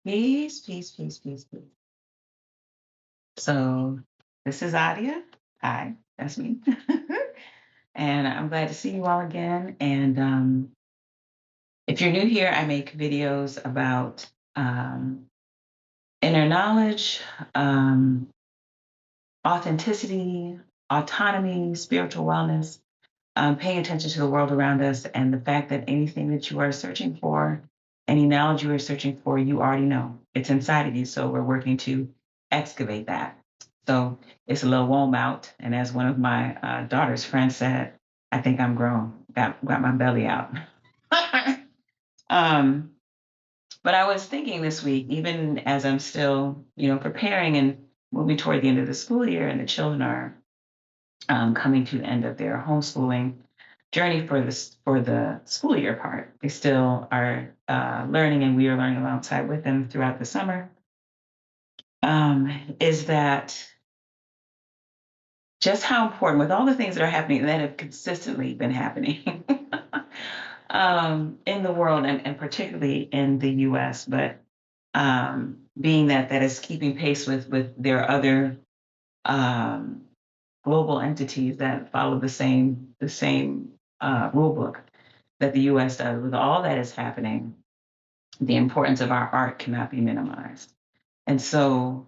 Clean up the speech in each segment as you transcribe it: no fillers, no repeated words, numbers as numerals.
Peace, peace, peace, peace, peace. So this is Adia. Hi, that's me. And I'm glad to see you all again. And if you're new here, I make videos about um, inner knowledge, um, authenticity, autonomy, spiritual wellness, paying attention to the world around us, and the fact that anything that you are searching for, any knowledge you are searching for, you already know. It's inside of you. So we're working to excavate that. So it's a little warm out. And as one of my daughter's friends said, I think I'm grown, got my belly out. um, but I was thinking this week, even as I'm still, preparing and moving toward the end of the school year, and the children are coming to the end of their homeschooling journey for the school year part. They still are learning, and we are learning alongside with them throughout the summer. Is that just how important, with all the things that are happening that have consistently been happening in the world, and particularly in the U.S., but being that is keeping pace with their other um, global entities that follow the same rule book that the U.S. does. With all that is happening, the importance of our art cannot be minimized. And so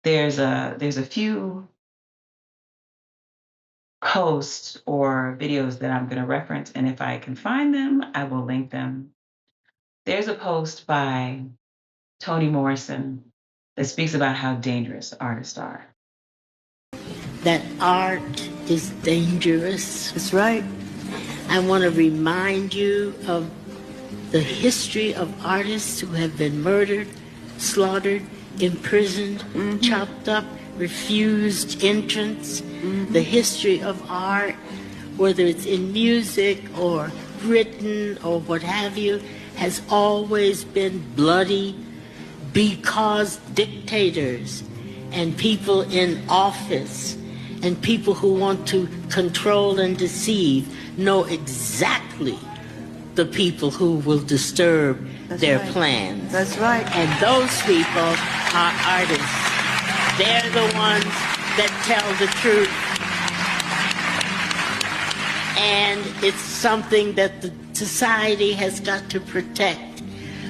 there's a few posts or videos that I'm going to reference, and if I can find them, I will link them. There's a post by Toni Morrison that speaks about how dangerous artists are. That art is dangerous. That's right. I want to remind you of the history of artists who have been murdered, slaughtered, imprisoned, chopped up, refused entrance. The history of art, whether it's in music or written or what have you, has always been bloody because dictators and people in office and people who want to control and deceive know exactly the people who will disturb their plans. That's right. And those people are artists. They're the ones that tell the truth. And it's something that the society has got to protect.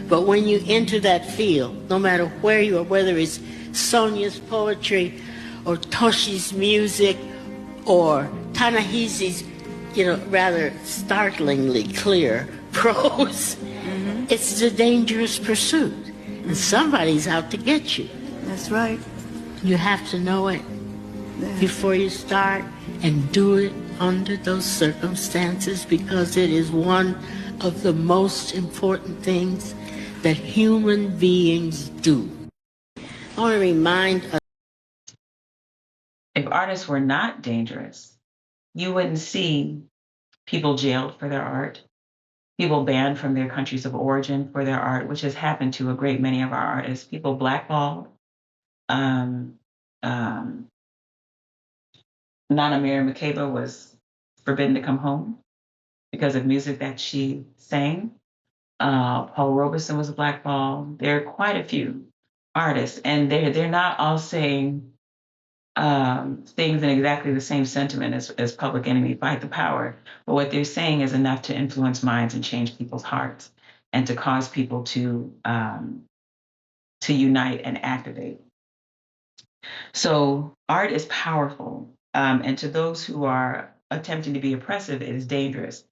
But when you enter that field, no matter where you are, whether it's Sonia's poetry or Toshi's music or Ta-Nehisi's, rather startlingly clear prose, it's a dangerous pursuit. And somebody's out to get you. That's right. You have to know it before you start, and do it under those circumstances, because it is one of the most important things that human beings do. I want to remind us. If artists were not dangerous, you wouldn't see people jailed for their art, people banned from their countries of origin for their art, which has happened to a great many of our artists, people blackballed. Um, um, Nana Mary McCabe was forbidden to come home because of music that she sang. Paul Robeson was blackballed. There are quite a few artists, and they're not all saying things in exactly the same sentiment as Public Enemy, Fight the Power. But what they're saying is enough to influence minds and change people's hearts, and to cause people to unite and activate. So art is powerful, and to those who are attempting to be oppressive, it is dangerous.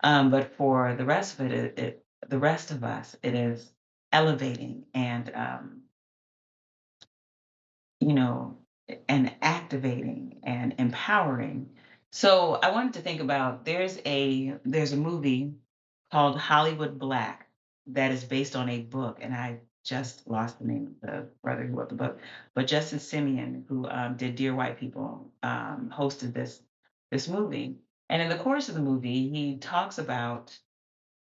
But for the rest of the rest of us, it is elevating and you know, and activating and empowering. So I wanted to think about, there's a movie called Hollywood Black that is based on a book, and I just lost the name of the brother who wrote the book, but Justin Simeon, who did Dear White People, hosted this movie, and in the course of the movie, he talks about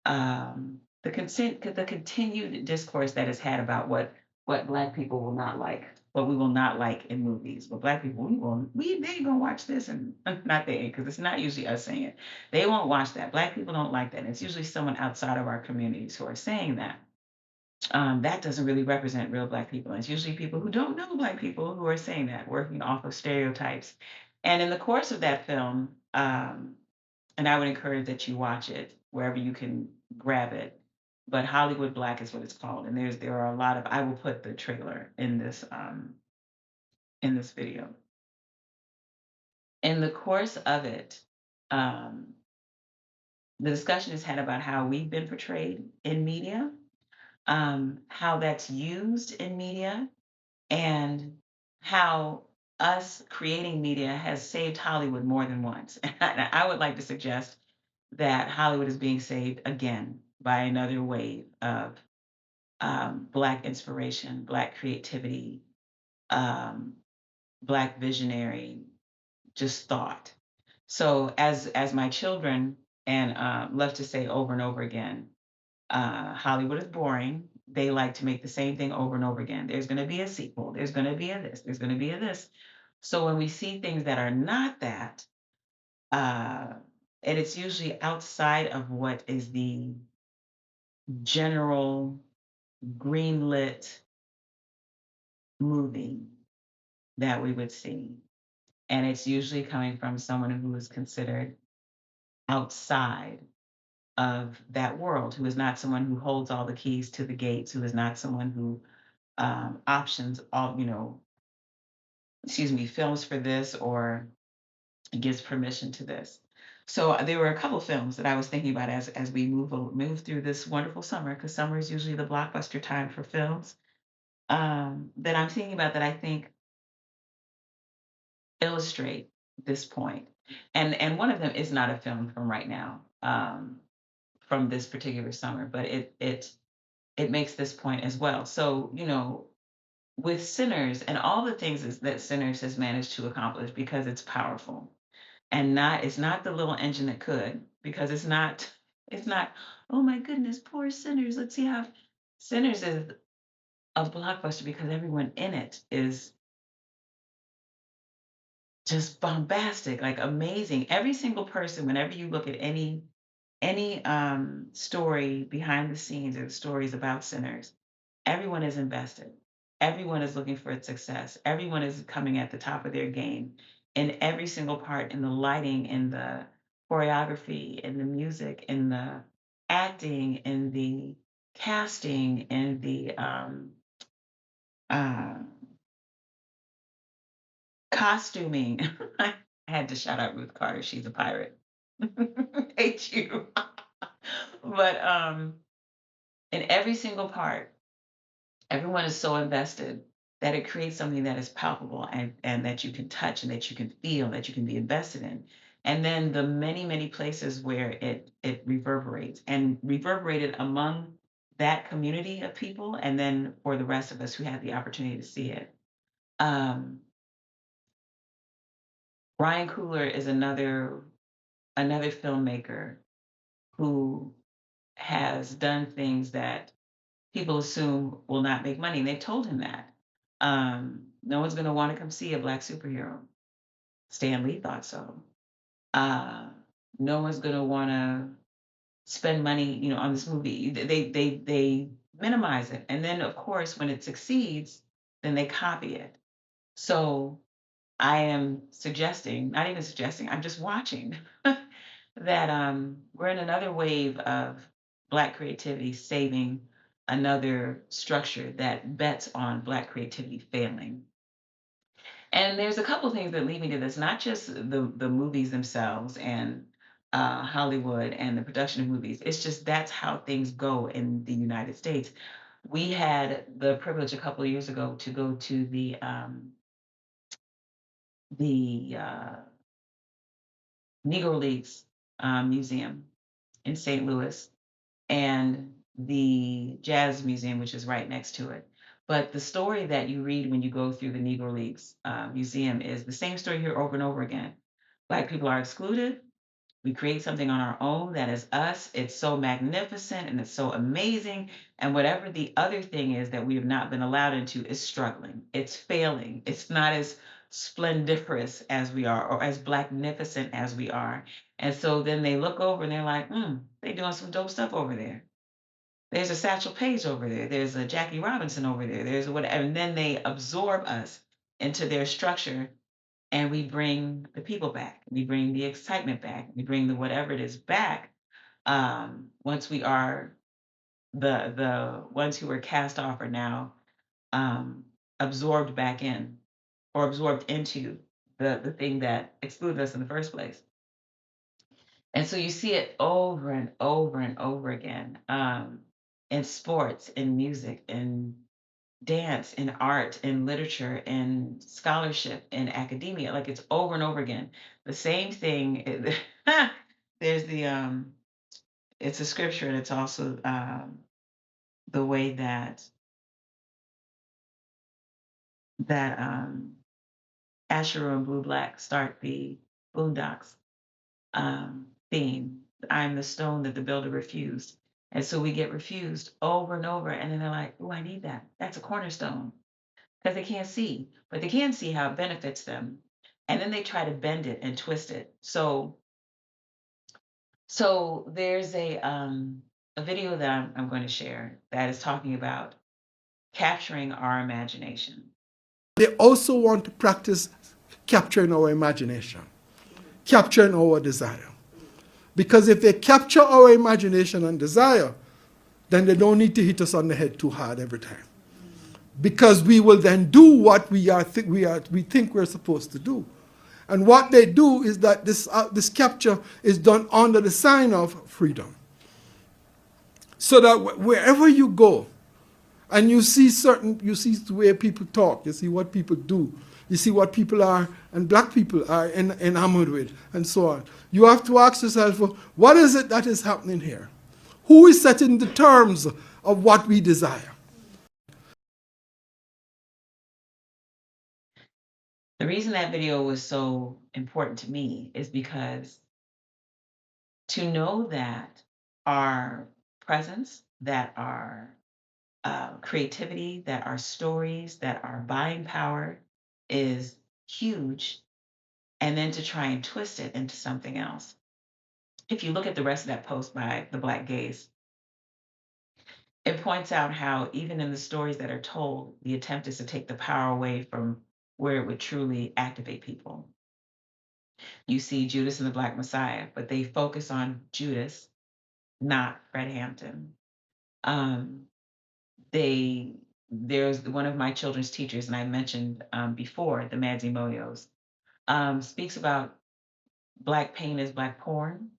the continued discourse that is had about what Black people will not like, what we will not like in movies. But Black people, they ain't gonna watch this, and not they, because it's not usually us saying it. They won't watch that. Black people don't like that. And it's usually someone outside of our communities who are saying that. that doesn't really represent real Black people. And it's usually people who don't know Black people who are saying that, working off of stereotypes. And in the course of that film, and I would encourage that you watch it wherever you can grab it. But Hollywood Black is what it's called, and there are a lot of. I will put the trailer in this video. In the course of it, um, the discussion is had about how we've been portrayed in media, how that's used in media, and how us creating media has saved Hollywood more than once. And I would like to suggest that Hollywood is being saved again by another wave of Black inspiration, Black creativity, um, Black visionary, just thought. So as my children and love to say over and over again, Hollywood is boring. They like to make the same thing over and over again. There's going to be a sequel. There's going to be a this. There's going to be a this. So when we see things that are not that, uh, and it's usually outside of what is the general greenlit movie that we would see. And it's usually coming from someone who is considered outside of that world, who is not someone who holds all the keys to the gates, who is not someone who options all, excuse me, films for this or gives permission to this. So there were a couple films that I was thinking about as we move through this wonderful summer, because summer is usually the blockbuster time for films. That I'm thinking about that I think illustrate this point. And one of them is not a film from right now, from this particular summer, but it makes this point as well. So, with Sinners and all the things that Sinners has managed to accomplish because it's powerful and not it's not the little engine that could, because it's not, oh my goodness, poor Sinners. Let's see how Sinners is a blockbuster because everyone in it is just bombastic, like amazing. Every single person, whenever you look at any story behind the scenes or stories about Sinners, everyone is invested. Everyone is looking for its success. Everyone is coming at the top of their game in every single part, in the lighting, in the choreography, in the music, in the acting, in the casting, in the uh, costuming. I had to shout out Ruth Carter. She's a pirate. Hate you. But in every single part, everyone is so invested that it creates something that is palpable and that you can touch and that you can feel, that you can be invested in. And then the many, many places where it reverberates and reverberated among that community of people, and then for the rest of us who had the opportunity to see it. Um, Ryan Coogler is another filmmaker who has done things that people assume will not make money. And they've told him that. No one's going to want to come see a black superhero. Stan Lee thought so. Uh, no one's going to want to spend money, on this movie. They minimize it, and then of course when it succeeds, then they copy it. So I am suggesting, not even suggesting, I'm just watching that we're in another wave of Black creativity saving another structure that bets on Black creativity failing. And there's a couple of things that lead me to this, not just the movies themselves and Hollywood and the production of movies. It's just that's how things go in the United States. We had the privilege a couple of years ago to go to the Negro Leagues Museum in St. Louis, and the Jazz Museum, which is right next to it. But the story that you read when you go through the Negro Leagues Museum is the same story here over and over again. Black people are excluded. We create something on our own that is us. It's so magnificent and it's so amazing. And whatever the other thing is that we have not been allowed into is struggling. It's failing. It's not as splendiferous as we are or as blacknificent as we are. And so then they look over and they're like, they're doing some dope stuff over there. There's a Satchel Paige over there. There's a Jackie Robinson over there. There's a whatever. And then they absorb us into their structure, and we bring the people back. We bring the excitement back. We bring the whatever it is back. Once we are the ones who were cast off are now um, absorbed back in, or absorbed into the thing that excluded us in the first place. And so you see it over and over and over again, in sports, in music, in dance, in art, in literature, in scholarship, in academia. Like it's over and over again. The same thing. There's the it's a scripture, and it's also the way that Asheru and Blue Black start the Boondocks theme. I'm the stone that the builder refused. And so we get refused over and over. And then they're like, oh, I need that. That's a cornerstone. Because they can't see, but they can see how it benefits them. And then they try to bend it and twist it. So there's a video that I'm going to share that is talking about capturing our imagination. They also want to practice capturing our imagination, capturing our desire. Because if they capture our imagination and desire, then they don't need to hit us on the head too hard every time. Because we will then do what we think we're supposed to do. And what they do is that this capture is done under the sign of freedom. So that wherever you go, and you see the way people talk, you see what people do, you see what people are, and black people are enamored with, and so on. You have to ask yourself, well, what is it that is happening here? Who is setting the terms of what we desire? The reason that video was so important to me is because to know that our presence, that our creativity, that our stories, that our buying power is huge, and then to try and twist it into something else. If you look at the rest of that post by the Black Gaze, it points out how even in the stories that are told, the attempt is to take the power away from where it would truly activate people. You see Judas and the Black Messiah, but they focus on Judas, not Fred Hampton. Um, they there's one of my children's teachers, and I mentioned before the Madsy Moyos, speaks about black pain as black porn.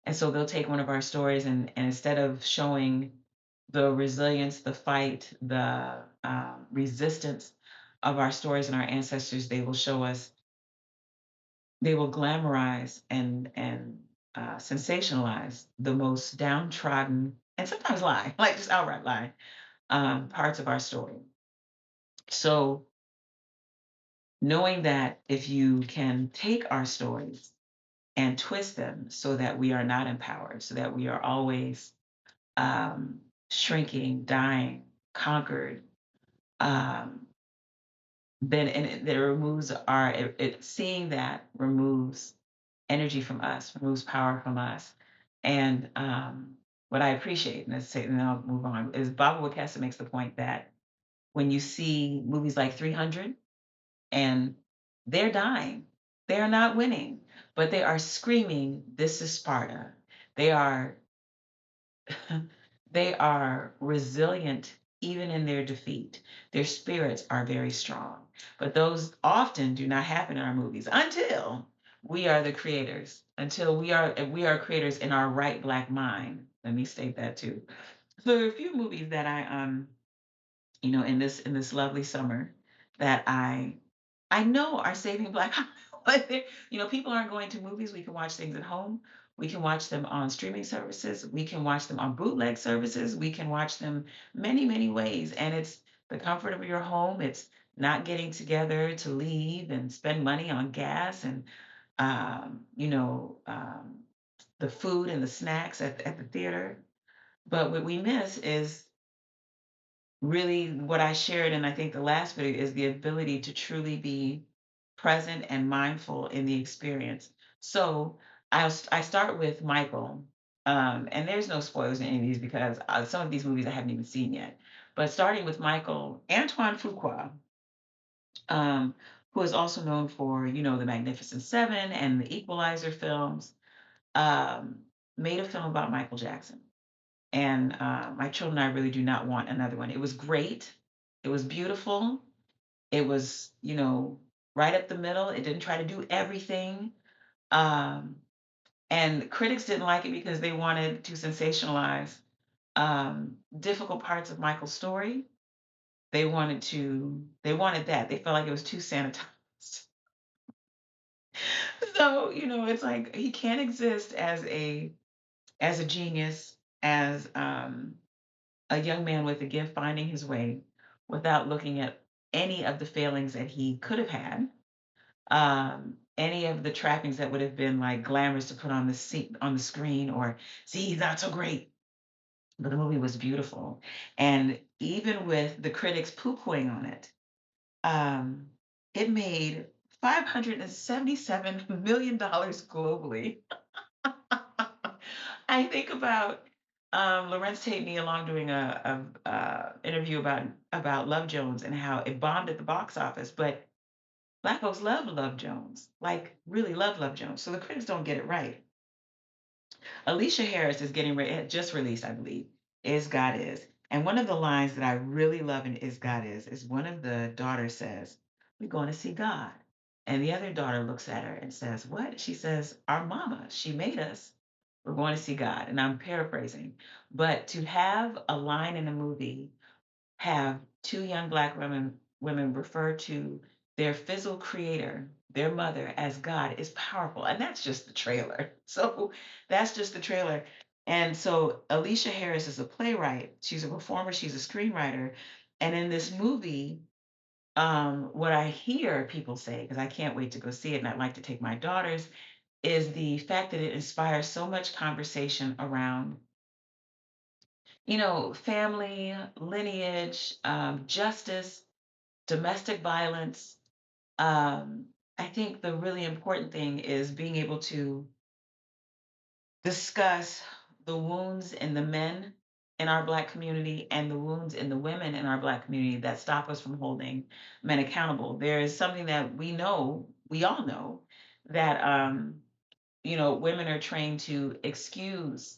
And so they'll take one of our stories, and instead of showing the resilience, the fight, the resistance of our stories and our ancestors, they will show us, they will glamorize and sensationalize the most downtrodden, and sometimes lie, like just outright lie, parts of our story. So knowing that if you can take our stories and twist them so that we are not empowered, so that we are always um, shrinking, dying, conquered, um, then and it removes seeing that removes energy from us, removes power from us. And what I appreciate, and let's say, and then I'll move on, is Baba Wakasa makes the point that when you see movies like 300, and they're dying, they are not winning, but they are screaming, "This is Sparta." They are they are resilient even in their defeat. Their spirits are very strong. But those often do not happen in our movies until we are the creators, until we are creators in our right black mind. Let me state that too. So there are a few movies that in this lovely summer that I know are saving Black Hollywood. People aren't going to movies. We can watch things at home. We can watch them on streaming services. We can watch them on bootleg services. We can watch them many, many ways. And it's the comfort of your home. It's not getting together to leave and spend money on gas and, um, you know, um, the food and the snacks at the theater. But what we miss is really what I shared, and I think the last video is the ability to truly be present and mindful in the experience. So I start with Michael. And there's no spoilers in any of these because some of these movies I haven't even seen yet. But starting with Michael Antoine Fuqua, um, who is also known for, the Magnificent Seven and the Equalizer films, um, made a film about Michael Jackson. And my children and I really do not want another one. It was great. It was beautiful. It was, right up the middle. It didn't try to do everything. Um, and critics didn't like it because they wanted to sensationalize difficult parts of Michael's story. They wanted that. They felt like it was too sanitized. So, it's like he can't exist as a genius, as a young man with a gift finding his way without looking at any of the failings that he could have had, any of the trappings that would have been like glamorous to put on the screen, or see, he's not so great. But the movie was beautiful, and even with the critics poo-pooing on it, um, it made $577 million globally. I think about Lorenz Tate me along doing a interview about Love Jones and how it bombed at the box office, but Black folks love Love Jones, like really love Love Jones. So the critics don't get it right. Alicia Harris is getting ready, had just released, I believe, Is God Is. And one of the lines that I really love in Is God Is one of the daughters says, "We're going to see God." And the other daughter looks at her and says, "What?" She says, "Our mama, she made us. We're going to see God." And I'm paraphrasing. But to have a line in a movie have two young Black women refer to their physical creator, their mother, as God is powerful. And that's just the trailer. So that's just the trailer. And so Alicia Harris is a playwright. She's a performer. She's a screenwriter. And in this movie, what I hear people say, because I can't wait to go see it, and I'd like to take my daughters, is the fact that it inspires so much conversation around family, lineage, justice, domestic violence. I think the really important thing is being able to discuss the wounds in the men in our Black community and the wounds in the women in our Black community that stop us from holding men accountable. There is something that we all know, that women are trained to excuse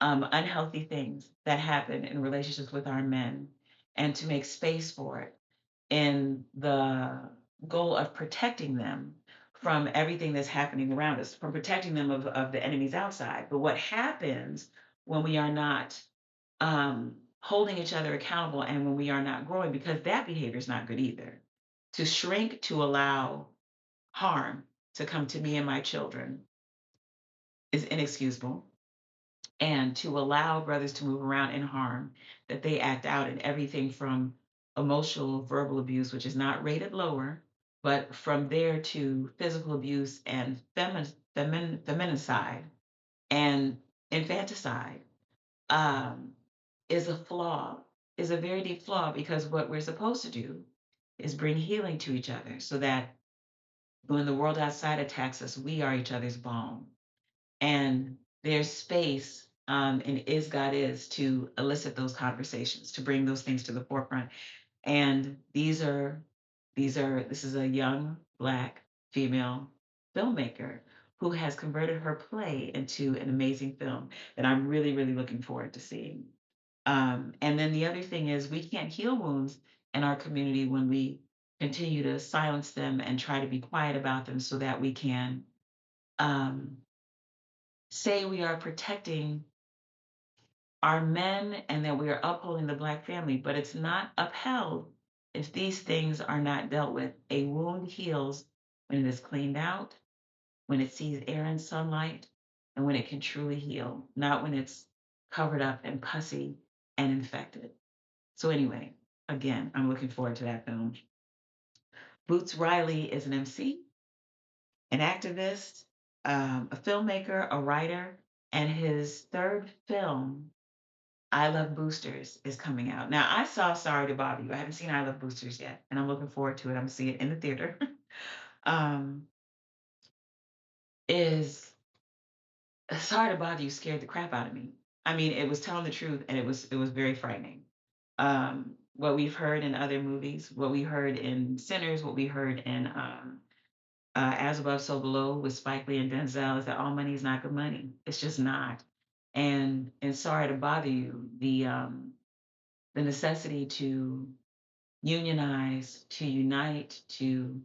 unhealthy things that happen in relationships with our men and to make space for it in the goal of protecting them from everything that's happening around us, from protecting them of the enemies outside. But what happens when we are not holding each other accountable and when we are not growing, because that behavior is not good either. To shrink to allow harm to come to me and my children is inexcusable, and to allow brothers to move around in harm that they act out in everything from emotional verbal abuse, which is not rated lower, but from there to physical abuse and feminicide and infanticide, um, is a flaw, is a very deep flaw, because what we're supposed to do is bring healing to each other so that when the world outside attacks us, we are each other's balm. And there's space in Is God Is to elicit those conversations, to bring those things to the forefront. And this is a young Black female filmmaker who has converted her play into an amazing film that I'm really, really looking forward to seeing. And then the other thing is, we can't heal wounds in our community when we continue to silence them and try to be quiet about them so that we can um, say we are protecting our men and that we are upholding the Black family, but it's not upheld if these things are not dealt with. A wound heals when it is cleaned out, when it sees air and sunlight, and when it can truly heal, not when it's covered up and pussy and infected. So, anyway, again, I'm looking forward to that film. Boots Riley is an MC, an activist, a filmmaker, a writer, and his third film, I Love Boosters, is coming out. Now, I saw Sorry to Bother You. I haven't seen I Love Boosters yet, and I'm looking forward to it. I'm going to see it in the theater. um, is Sorry to Bother You scared the crap out of me. I mean, it was telling the truth, and it was very frightening. What we've heard in other movies, what we heard in Sinners, what we heard in As Above, So Below with Spike Lee and Denzel is that all money is not good money. It's just not. And Sorry to Bother You, the necessity to unionize, to unite, to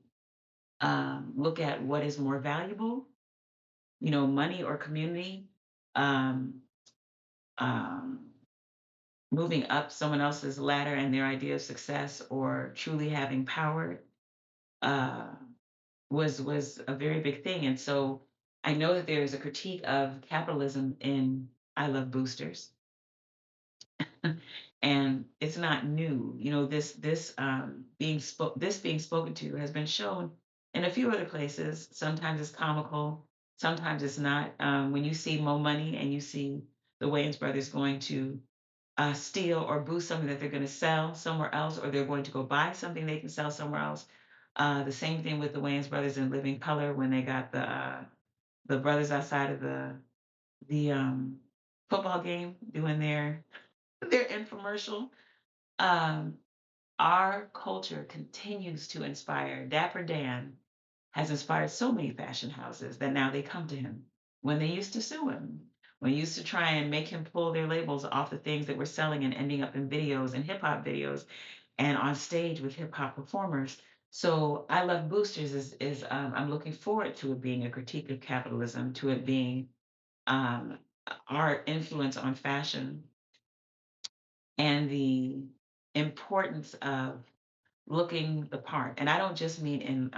look at what is more valuable, money or community. Um, um, Moving up someone else's ladder and their idea of success or truly having power uh, was a very big thing. And so I know that there is a critique of capitalism in I Love Boosters, and it's not new. This being spoken to has been shown in a few other places. Sometimes it's comical, sometimes it's not. When you see Mo Money and you see the Wayans brothers going to steal or boost something that they're going to sell somewhere else, or they're going to go buy something they can sell somewhere else. The same thing with the Wayans brothers in Living Color when they got the brothers outside of the football game doing their infomercial. Um, our culture continues to inspire. Dapper Dan has inspired so many fashion houses that now they come to him when they used to sue him, when they used to try and make him pull their labels off the things that were selling and ending up in videos and hip hop videos and on stage with hip hop performers. So I Love Boosters is I'm looking forward to it being a critique of capitalism, to it being um, our influence on fashion and the importance of looking the part. And I don't just mean in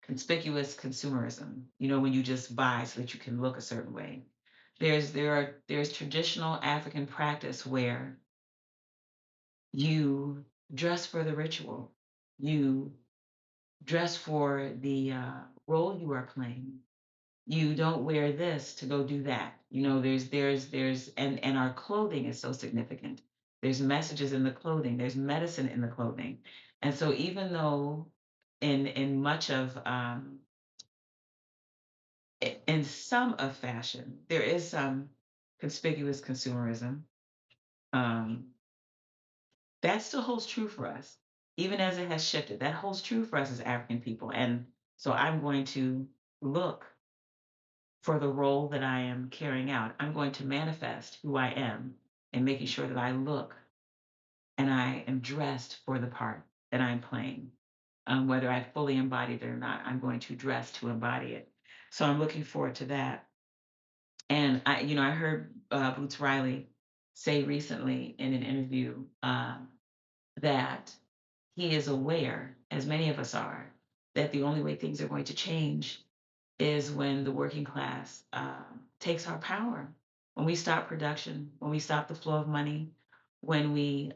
conspicuous consumerism, when you just buy so that you can look a certain way. There's traditional African practice where you dress for the ritual, you dress for the role you are playing. You don't wear this to go do that. And our clothing is so significant. There's messages in the clothing. There's medicine in the clothing, and so even though in much of in some of fashion there is some conspicuous consumerism, um, that still holds true for us, even as it has shifted. That holds true for us as African people, and so I'm going to look for the role that I am carrying out. I'm going to manifest who I am and making sure that I look and I am dressed for the part that I'm playing. Whether I fully embody it or not, I'm going to dress to embody it. So I'm looking forward to that. And I heard Boots Riley say recently in an interview that he is aware, as many of us are, that the only way things are going to change is when the working class takes our power. When we stop production, when we stop the flow of money, when we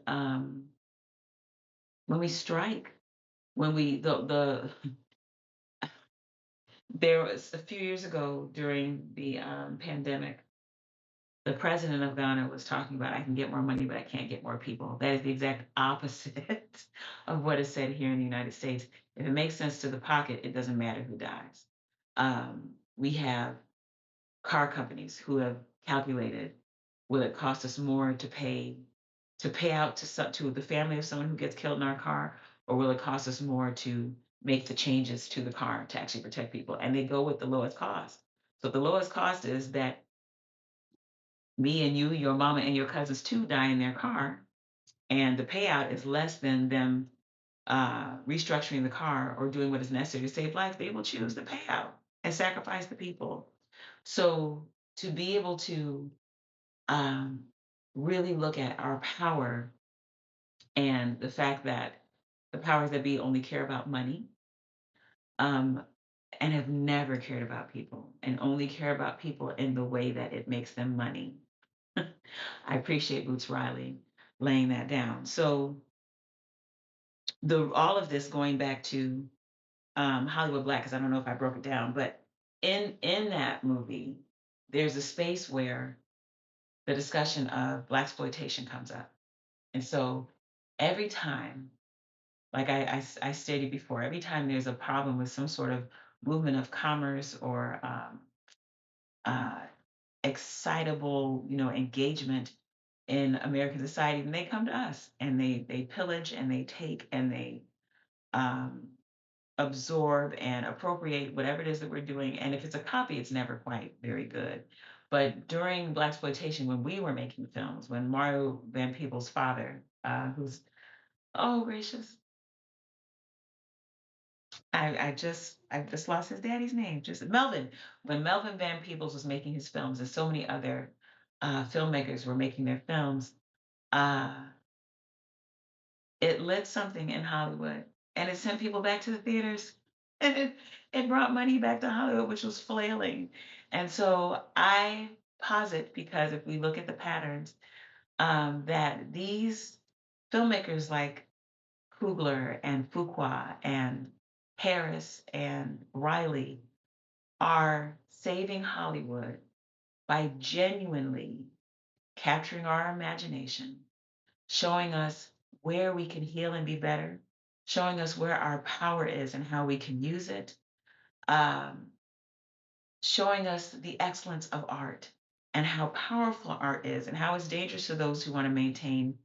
strike, when we the there was a few years ago during the pandemic, the president of Ghana was talking about I can get more money, but I can't get more people. That is the exact opposite of what is said here in the United States. If it makes sense to the pocket, it doesn't matter who dies. We have car companies who have calculated, will it cost us more to pay out to the family of someone who gets killed in our car, or will it cost us more to make the changes to the car to actually protect people? And they go with the lowest cost. So the lowest cost is that me and you, your mama and your cousins too die in their car, and the payout is less than them restructuring the car or doing what is necessary to save life. They will choose the payout and sacrifice the people. So to be able to um, really look at our power and the fact that the powers that be only care about money, um, and have never cared about people and only care about people in the way that it makes them money. I appreciate Boots Riley laying that down. So the all of this going back to Hollywood Black, because I don't know if I broke it down, but in that movie, there's a space where the discussion of black exploitation comes up. And so every time, like I stated before, every time there's a problem with some sort of movement of commerce or uh, excitable, engagement in American society, and they come to us and they pillage and they take and they um, absorb and appropriate whatever it is that we're doing. And if it's a copy, it's never quite very good. But during Black exploitation, when we were making films, when Mario Van Peebles' father, who's oh gracious, I just lost his daddy's name. Just Melvin. When Melvin Van Peebles was making his films, and so many other filmmakers were making their films, uh, it lit something in Hollywood, and it sent people back to the theaters, and it brought money back to Hollywood, which was flailing. And so I posit, because if we look at the patterns, that these filmmakers like Kugler and Fuqua and Harris and Riley are saving Hollywood by genuinely capturing our imagination, showing us where we can heal and be better, showing us where our power is and how we can use it, um, showing us the excellence of art and how powerful art is and how it's dangerous to those who want to maintain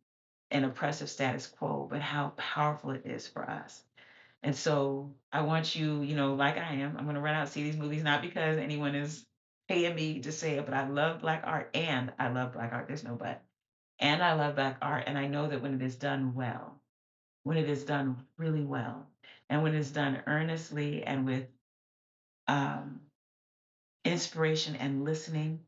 an oppressive status quo, but how powerful it is for us. And so I want you, like I am, I'm going to run out and see these movies, not because anyone is paying me to say it, but I love Black art and I love Black art. There's no but. And I love Black art. And I know that when it is done well, when it is done really well, and when it's done earnestly and with um, inspiration and listening,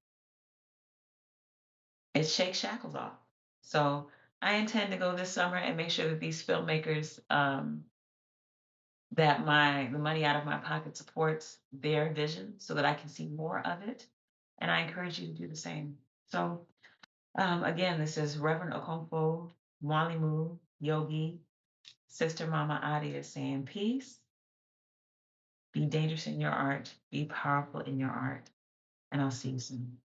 it shakes shackles off. So I intend to go this summer and make sure that these filmmakers, that the money out of my pocket supports their vision so that I can see more of it. And I encourage you to do the same. So again, this is Reverend Okonkwo Mwalimu Yogi, Sister Mama Adia saying peace, be dangerous in your art, be powerful in your art, and I'll see you soon.